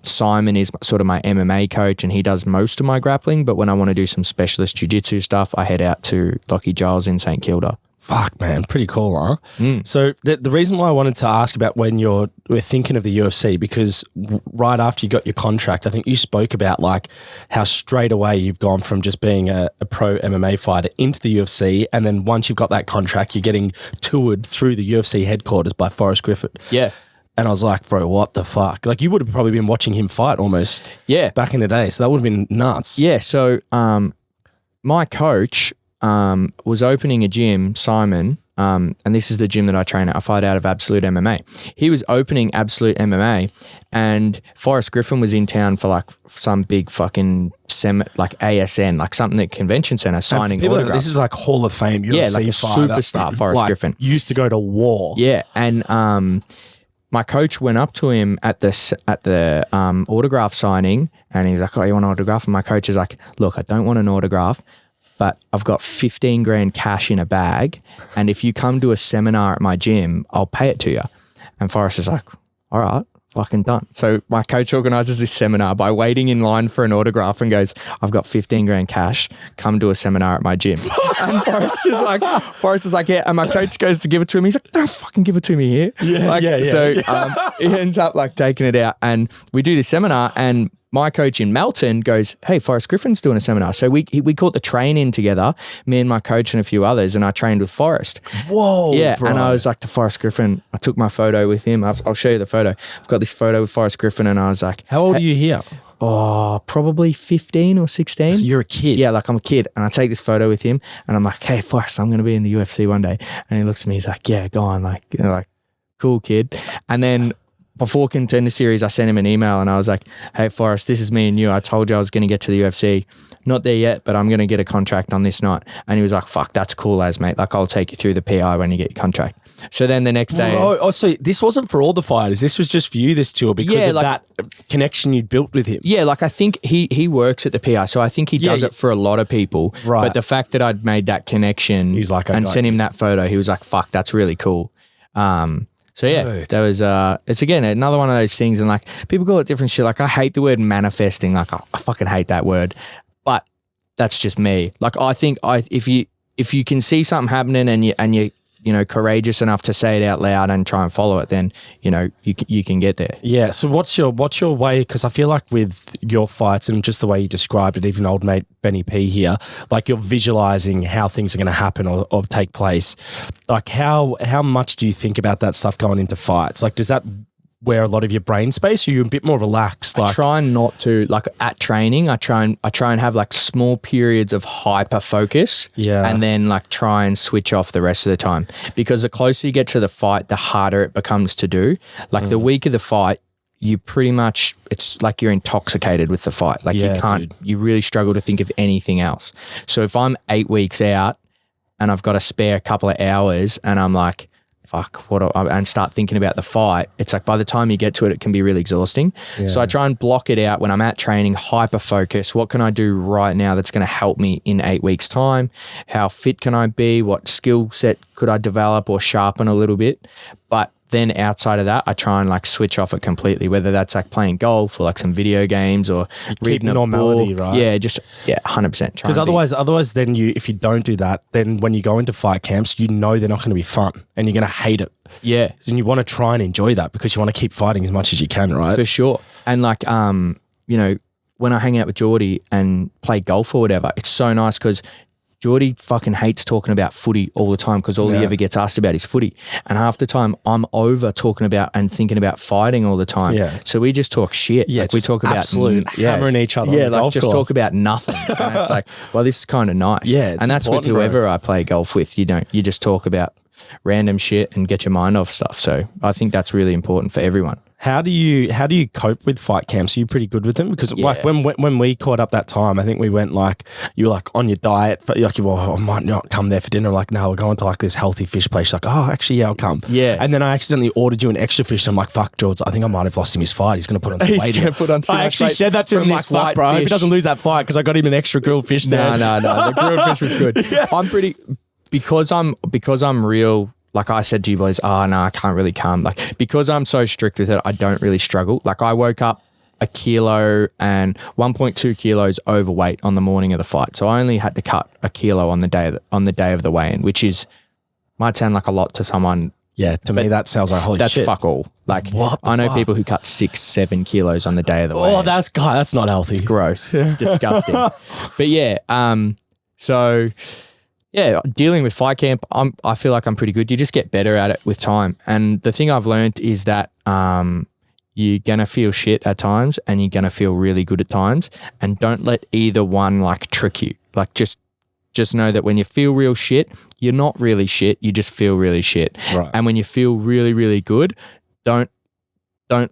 Simon is sort of my MMA coach, and he does most of my grappling. But when I want to do some specialist jiu-jitsu stuff, I head out to Lockie Giles in St Kilda. Fuck, man. Pretty cool, huh? So the reason why I wanted to ask about when we're thinking of the UFC, because right after you got your contract, I think you spoke about like how straight away you've gone from just being a pro MMA fighter into the UFC. And then once you've got that contract, you're getting toured through the UFC headquarters by Forrest Griffin. Yeah. And I was like, bro, what the fuck? Like, you would have probably been watching him fight almost back in the day. So that would have been nuts. Yeah. So my coach was opening a gym, Simon, and this is the gym that I train at. I fight out of Absolute MMA. He was opening Absolute MMA, and Forrest Griffin was in town for like some big fucking like ASN, like something at convention center, signing autographs. This is like Hall of Fame UFC like a superstar, Forrest Griffin. Used to go to war. Yeah, and my coach went up to him at the autograph signing, and he's like, "Oh, you want an autograph?" And my coach is like, "Look, I don't want an autograph, but I've got 15 grand cash in a bag, and if you come to a seminar at my gym, I'll pay it to you." And Forrest is like, "All right, fucking done." So my coach organizes this seminar by waiting in line for an autograph and goes, "I've got 15 grand cash, come to a seminar at my gym." And Forrest is like, yeah. And my coach goes to give it to him. He's like, "Don't fucking give it to me here." So he ends up like taking it out, and we do this seminar, and my coach in Melton goes, "Hey, Forrest Griffin's doing a seminar." So we caught the train in together, me and my coach and a few others, and I trained with Forrest. Whoa, yeah. bro. And I was like to Forrest Griffin, I took my photo with him. I'll show you the photo. I've got this photo with Forrest Griffin, and I was like, how old are you here? Oh, probably 15 or 16. So you're a kid. Yeah, like I'm a kid. And I take this photo with him, and I'm like, "Hey, Forrest, I'm going to be in the UFC one day." And he looks at me, he's like, "Yeah, go on." Like, cool kid. And then before Contender Series, I sent him an email and I was like, "Hey, Forrest, this is me and you. I told you I was going to get to the UFC. Not there yet, but I'm going to get a contract on this night." And he was like, "Fuck, that's cool as, mate. Like, I'll take you through the PI when you get your contract." So then the next day... so this wasn't for all the fighters. This was just for you, this tour, because of that connection you built with him. Yeah, like I think he works at the PI, so I think he does it for a lot of people. Right. But the fact that I'd made that connection and sent him that photo, he was like, "Fuck, that's really cool." So yeah, Dude. that was, it's again, another one of those things, and like people call it different shit. Like I hate the word manifesting. Like I fucking hate that word, but that's just me. Like I think if you can see something happening and you courageous enough to say it out loud and try and follow it, then, you can get there. Yeah. So what's your way? Because I feel like with your fights and just the way you described it, even old mate Benny P here, like you're visualizing how things are going to happen or take place. Like how much do you think about that stuff going into fights? Like, does that where a lot of your brain space, or you're a bit more relaxed? I try not to, like at training, I try and have like small periods of hyper focus, and then like try and switch off the rest of the time, because the closer you get to the fight, the harder it becomes to do. Like the week of the fight, you pretty much, it's like you're intoxicated with the fight. Like you really struggle to think of anything else. So if I'm 8 weeks out and I've got to spare a couple of hours and I'm like, fuck, and start thinking about the fight, it's like by the time you get to it, it can be really exhausting. So I try and block it out when I'm at training, hyper focus. What can I do right now that's going to help me in 8 weeks' time? How fit can I be? What skill set could I develop or sharpen a little bit? But then outside of that, I try and like switch off it completely, whether that's like playing golf or like some video games or reading a normality, book. right? Yeah, 100%. Because otherwise, then if you don't do that, then when you go into fight camps, you know they're not going to be fun and you're going to hate it. Yeah. And you want to try and enjoy that because you want to keep fighting as much as you can, right? For sure. And like, you know, when I hang out with Geordie and play golf or whatever, it's so nice because Geordie fucking hates talking about footy all the time because all he ever gets asked about is footy. And half the time I'm over talking about and thinking about fighting all the time. Yeah. So we just talk shit. Yeah. Like we talk about hammering each other. Yeah, like just talk about nothing. And it's like, well, this is kind of nice. Yeah. And that's with whoever I play golf with. You just talk about random shit and get your mind off stuff. So I think that's really important for everyone. How do you cope with fight camps? Are you pretty good with them? Because like when we caught up that time, I think we went like, you were like on your diet, but you're like, well, I might not come there for dinner. I'm like, no, we're going to like this healthy fish place. She's like, oh, actually, yeah, I'll come. Yeah. And then I accidentally ordered you an extra fish. I'm like, fuck, George, I think I might have lost him his fight. He's going to put on some weight. He's going to put on some weight. I actually said that to him, like, fuck, bro, I hope he doesn't lose that fight because I got him an extra grilled fish there. No, the grilled fish was good. I'm pretty, because I'm real. Like I said to you boys, I can't really come. Like, because I'm so strict with it, I don't really struggle. Like I woke up a kilo and 1.2 kilos overweight on the morning of the fight. So I only had to cut a kilo on the day of the weigh-in, which might sound like a lot to someone. Yeah, to me that sounds like holy shit. That's fuck all. Like I know people who cut 6-7 kilos on the day of the weigh-in. Oh, that's not healthy. It's gross. It's disgusting. But yeah, so yeah, dealing with fight camp, I feel like I'm pretty good. You just get better at it with time. And the thing I've learned is that you're going to feel shit at times and you're going to feel really good at times. And don't let either one like trick you. Like just know that when you feel real shit, you're not really shit. You just feel really shit. Right. And when you feel really, really good, don't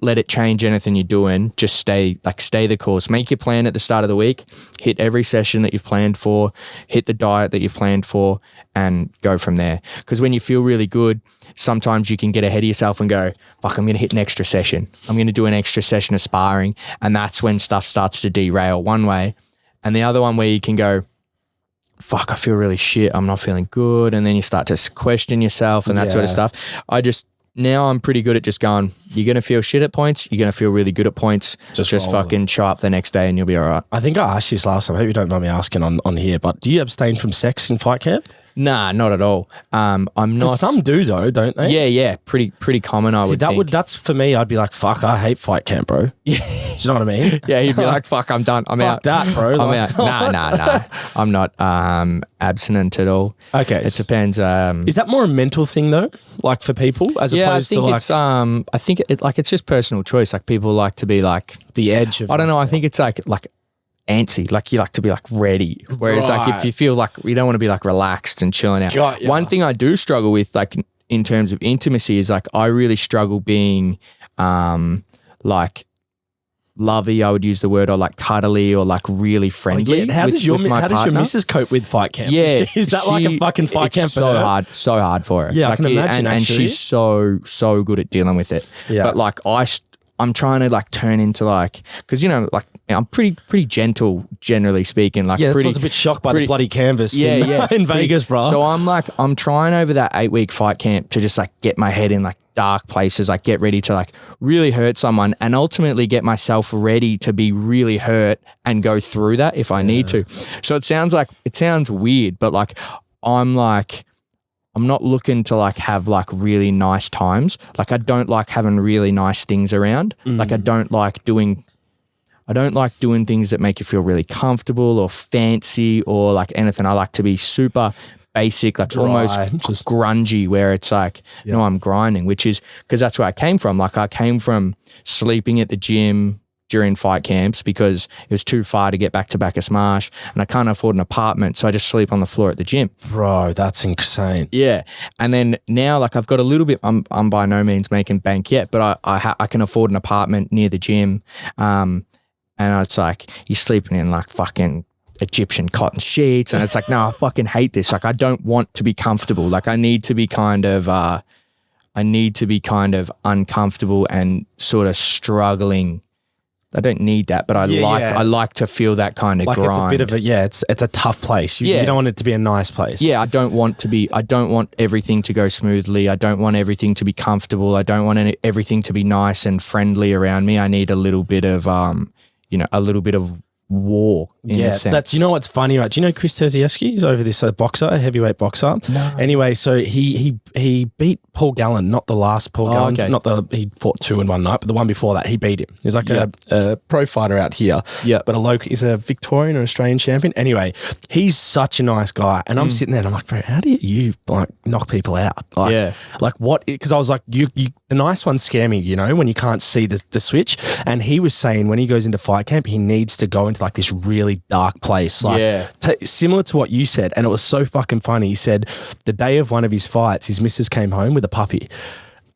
let it change anything you're doing. Just stay the course. Make your plan at the start of the week. Hit every session that you've planned for. Hit the diet that you've planned for and go from there. Because when you feel really good, sometimes you can get ahead of yourself and go, fuck, I'm going to hit an extra session. I'm going to do an extra session of sparring. And that's when stuff starts to derail one way. And the other one where you can go, fuck, I feel really shit. I'm not feeling good. And then you start to question yourself and that sort of stuff. Now I'm pretty good at just going, you're going to feel shit at points, you're going to feel really good at points, just fucking show up the next day and you'll be all right. I think I asked you this last time, I hope you don't mind me asking on here, but do you abstain from sex in fight camp? Nah, not at all. I'm not. Some do though, don't they? Yeah. Pretty common, I would think. That's for me, I'd be like, fuck, I hate fight camp, bro. Yeah. Do you know what I mean? Yeah, you'd be like, fuck, I'm done. I'm out. Fuck that, bro. I'm out. Nah. I'm not abstinent at all. Okay. It depends. Is that more a mental thing though? Like for people as opposed to like... I think it's just personal choice. Like people like to be like... The edge of... I don't know. I think it's like antsy, like you like to be like ready, whereas like if you feel like you don't want to be like relaxed and chilling out. One thing I do struggle with like in terms of intimacy is like I really struggle being like lovey, I would use the word, or like cuddly or like really friendly. How does your missus cope with fight camp? Yeah, is that like a fucking fight camp? So hard for her. Yeah, like, I can imagine. And she's so good at dealing with it. Yeah, but like I'm trying to like turn into like, because you know like I'm pretty gentle generally speaking. Like I was a bit shocked by the bloody canvas. In Vegas, bro. So I'm trying over that 8-week fight camp to just like get my head in like dark places, like get ready to like really hurt someone and ultimately get myself ready to be really hurt and go through that if I need to. So it sounds weird, but like I'm not looking to like have like really nice times. Like I don't like having really nice things around. Like I don't like doing things that make you feel really comfortable or fancy or like anything. I like to be super basic, like Dry, almost just- grungy, where it's like, no, I'm grinding, which is because that's where I came from. Like I came from sleeping at the gym during fight camps because it was too far to get back to Bacchus Marsh, and I can't afford an apartment, so I just sleep on the floor at the gym. Bro, that's insane. Yeah, and then now, like I've got a little bit. I'm by no means making bank yet, but I can afford an apartment near the gym, and it's like you're sleeping in like fucking Egyptian cotton sheets, and it's like, no, I fucking hate this. Like I don't want to be comfortable. Like I need to be kind of uncomfortable and sort of struggling. I don't need that, but I like to feel that kind of Like grind. it's a bit of a, it's a tough place. You don't want it to be a nice place. Yeah, I don't want everything to go smoothly. I don't want everything to be comfortable. I don't want everything to be nice and friendly around me. I need a little bit of, a little bit of war in a sense. That's, you know what's funny, right? Do you know Chris Terziewski? He's over this boxer, a heavyweight boxer. No. Anyway, so he beat Paul Gallen, not the last Paul Gallen, okay. He fought 2 in one night, but the one before that, he beat him. He's like a pro fighter out here. Yeah. But he's a Victorian or Australian champion. Anyway, he's such a nice guy. And I'm sitting there and I'm like, bro, how do you like knock people out? Like, like what? Because I was like, the nice ones scare me, you know, when you can't see the switch. And he was saying when he goes into fight camp, he needs to go into like this really dark place. Like similar to what you said. And it was so fucking funny. He said the day of one of his fights, his missus came home with a puppy.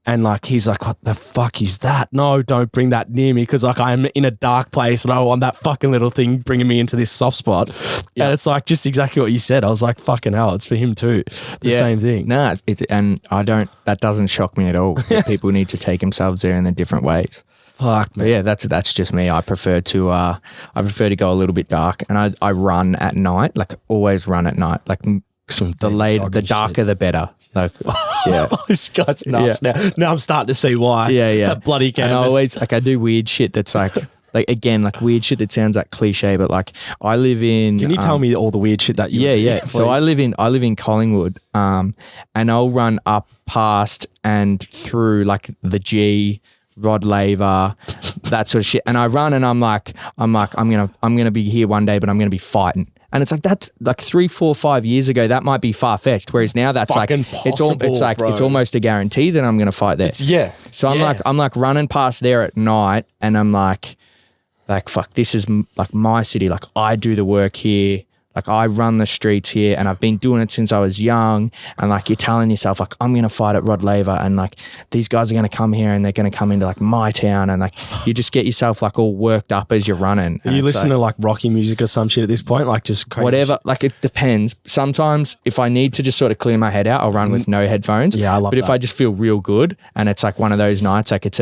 And like, he's like, what the fuck is that? No, don't bring that near me. Cause like I'm in a dark place and I want that fucking little thing bringing me into this soft spot. Yeah. And it's like just exactly what you said. I was like, fucking hell, it's for him too. The same thing. No, that doesn't shock me at all. People need to take themselves there in the different ways. Fuck, man. But yeah, that's just me. I prefer to go a little bit dark, and I run at night, like always run at night. Like the darker the better. Like, yeah. This guy's nuts now. Now I'm starting to see why. Yeah. That bloody canvas. And I always, like, I do weird shit that's like again, like weird shit that sounds like cliche, but like I live in. Can you tell me all the weird shit that you do? Yeah. So I live in Collingwood, and I'll run up past and through like the G, Rod Laver, that sort of shit. And I run and I'm gonna be here one day, but I'm gonna be fighting. And it's like, that's like 3, 4, 5 years ago, that might be far-fetched. Whereas now that's fucking like, it's almost a guarantee that I'm going to fight there. So I'm like running past there at night and I'm like, fuck, this is like my city. Like I do the work here. Like I run the streets here and I've been doing it since I was young. And like you're telling yourself like, I'm going to fight at Rod Laver and like these guys are going to come here and they're going to come into like my town. And like you just get yourself like all worked up as you're running. Are you listening to like Rocky music or some shit at this point? Like just crazy whatever. Shit? Like it depends. Sometimes if I need to just sort of clear my head out, I'll run with no headphones. Yeah, I love But that. if I just feel real good and it's like one of those nights, like it's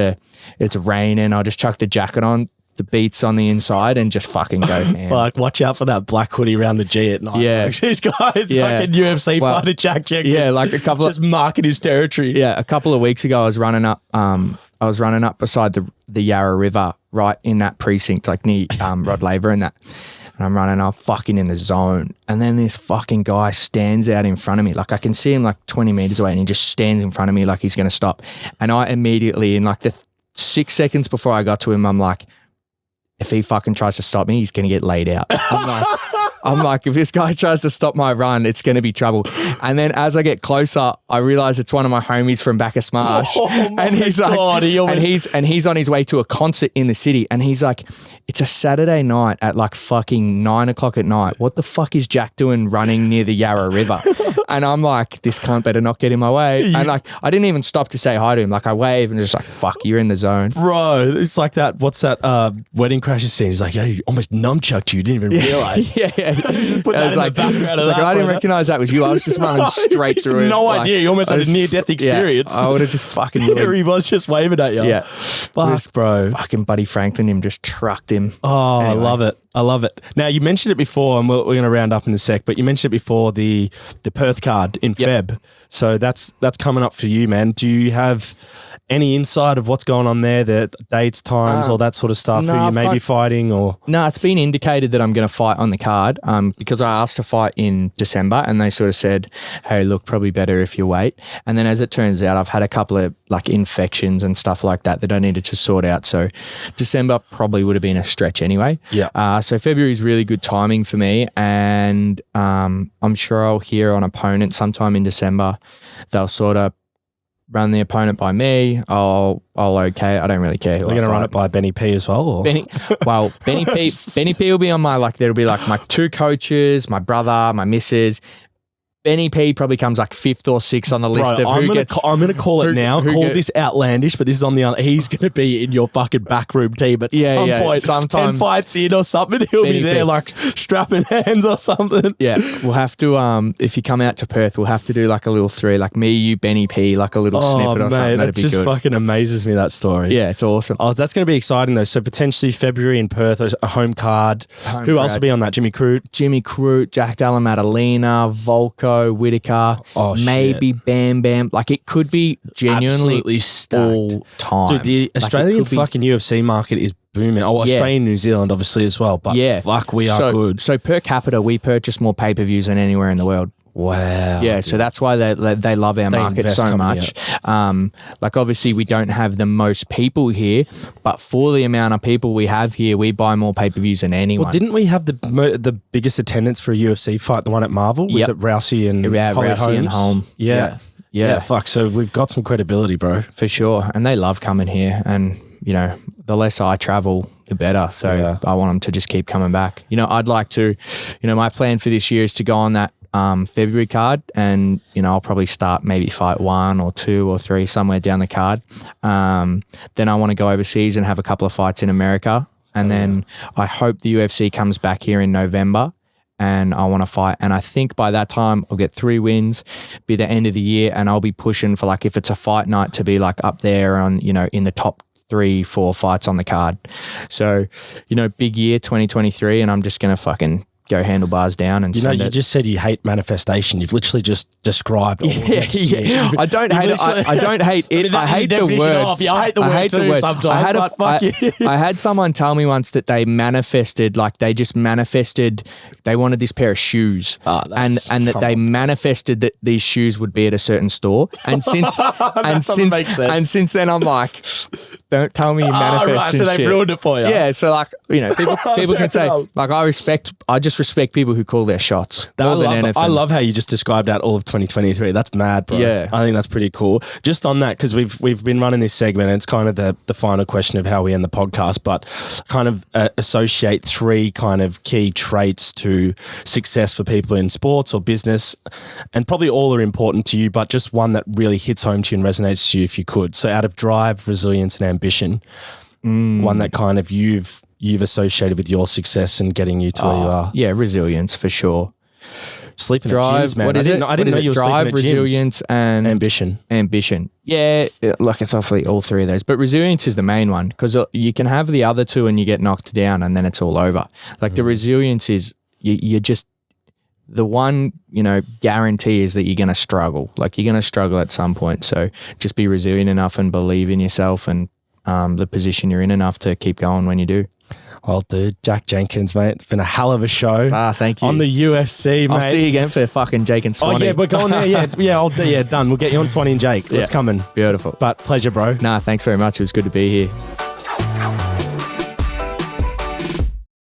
raining, I'll just chuck the jacket on, the beats on the inside and just fucking go ham. Like, watch out for that black hoodie around the G at night. Yeah. Like, this guy's like a UFC fighter, Jack Jenkins. Yeah, like a couple just marking his territory. Yeah, a couple of weeks ago I was running up beside the Yarra River, right in that precinct, like near Rod Laver and that. And I'm running up fucking in the zone. And then this fucking guy stands out in front of me. Like I can see him like 20 meters away and he just stands in front of me like he's going to stop. And I immediately, in like the 6 seconds before I got to him, I'm like, if he fucking tries to stop me, he's going to get laid out. I'm like, if this guy tries to stop my run, it's going to be trouble. And then as I get closer, I realize it's one of my homies from Bacchus Marsh. And he's like, and he's on his way to a concert in the city. And he's like, it's a Saturday night at like fucking 9 o'clock at night. What the fuck is Jack doing running near the Yarra River? And I'm like, this cunt better not get in my way. And like, I didn't even stop to say hi to him. Like I wave and just like, fuck, you're in the zone. Bro, it's like that, what's that Wedding Crashers scene? He's like, yeah, you almost nunchucked you didn't even realize. Yeah. Put that in the background of that. I didn't recognize that was you. I was just running straight through it. No idea. You almost had a near-death experience. Yeah, I would have just fucking... Here he was just waving at you. Yeah. Fuck, bro. Fucking Buddy Franklin, him just trucked him. Oh, anyway. I love it. Now, you mentioned it before, and we're going to round up in a sec, but you mentioned it before, the Perth card in Feb. So that's coming up for you, man. Do you have any insight of what's going on there, the dates, times, all that sort of stuff, who you may be fighting? Or No, it's been indicated that I'm going to fight on the card because I asked to fight in December and they sort of said, hey, look, probably better if you wait. And then as it turns out, I've had a couple of like infections and stuff like that I needed to sort out. So December probably would have been a stretch anyway. Yeah. So February is really good timing for me, and I'm sure I'll hear an opponent sometime in December. They'll sort of run the opponent by me. I'll okay. I don't really care. We're gonna run it by Benny P as well. Or? Benny P will be on my there'll be like my 2 coaches, my brother, my missus. Benny P probably comes like 5th or 6th on the list of who gets. I'm going to call it now. Call this outlandish, but this is on the. He's going to be in your fucking backroom team at some point. Sometime 10 fights in or something, he'll be there like strapping hands or something. Yeah, we'll have to. If you come out to Perth, we'll have to do like a little 3, like me, you, Benny P, like a little snippet or something. That'd be good. It just fucking amazes me, that story. Yeah, it's awesome. Oh, that's going to be exciting though. So potentially February in Perth, a home card. Who else will be on that? Jimmy Crute, Jack Della Maddalena, Volko, Whitaker. Maybe shit. Bam Bam. Like it could be genuinely absolutely stacked all time. Dude, the Australian fucking UFC market is booming. Oh, Australia and New Zealand obviously as well. But fuck, we are good. So per capita, we purchase more pay-per-views than anywhere in the world. Wow. Yeah, so that's why they love our market so much. Like obviously we don't have the most people here, but for the amount of people we have here, we buy more pay-per-views than anyone. Well, didn't we have the biggest attendance for a UFC fight, the one at Marvel with Rousey and Rousey and Holm? Yeah, fuck. So we've got some credibility, bro. For sure. And they love coming here, and you know, the less I travel, the better. So I want them to just keep coming back. You know, I'd like to, you know, my plan for this year is to go on that February card, and you know I'll probably start maybe fight 1 or 2 or 3 somewhere down the card. Then I want to go overseas and have a couple of fights in America, and then I hope the UFC comes back here in November, and I want to fight. And I think by that time I'll get 3 wins, be the end of the year, and I'll be pushing for, like, if it's a fight night, to be like up there on, you know, in the top 3-4 fights on the card. So, you know, big year 2023, and I'm just gonna fucking go handlebars down and you just said you hate manifestation. You've literally just described all of yeah. I don't hate it. I don't hate it. I hate the word. I hate the word too sometimes. I had someone tell me once that they manifested, like they just manifested, they wanted this pair of shoes, and that they manifested that these shoes would be at a certain store. And since then I'm like, don't tell me you manifested so they ruined it for you. Yeah, so like, you know, people can say, like, I just respect people who call their shots more than anything. I love how you just described out all of 2023. That's mad, bro. Yeah. I think that's pretty cool. Just on that, because we've been running this segment, and it's kind of the final question of how we end the podcast, but kind of associate 3 kind of key traits to success for people in sports or business, and probably all are important to you, but just one that really hits home to you and resonates to you if you could. So out of drive, resilience, and ambition, one that kind of you've associated with your success and getting you to where you are. Yeah, resilience for sure. Sleeping drive, at gyms, man. What is it? I didn't know you were drive, sleeping at gyms. resilience, and ambition. Yeah, like it's awfully all 3 of those. But resilience is the main one, because you can have the other 2 and you get knocked down and then it's all over. Like the resilience is you just, the one, you know, guarantee is that you're going to struggle. Like you're going to struggle at some point. So just be resilient enough and believe in yourself and the position you're in enough to keep going when you do. Well, dude, Jack Jenkins, mate. It's been a hell of a show. Thank you. On the UFC, mate. I'll see you again for fucking Jake and Swanee. Oh, yeah, we're going there. Yeah, done. We'll get you on Swanee and Jake. It's coming. Beautiful. But pleasure, bro. Thanks very much. It was good to be here.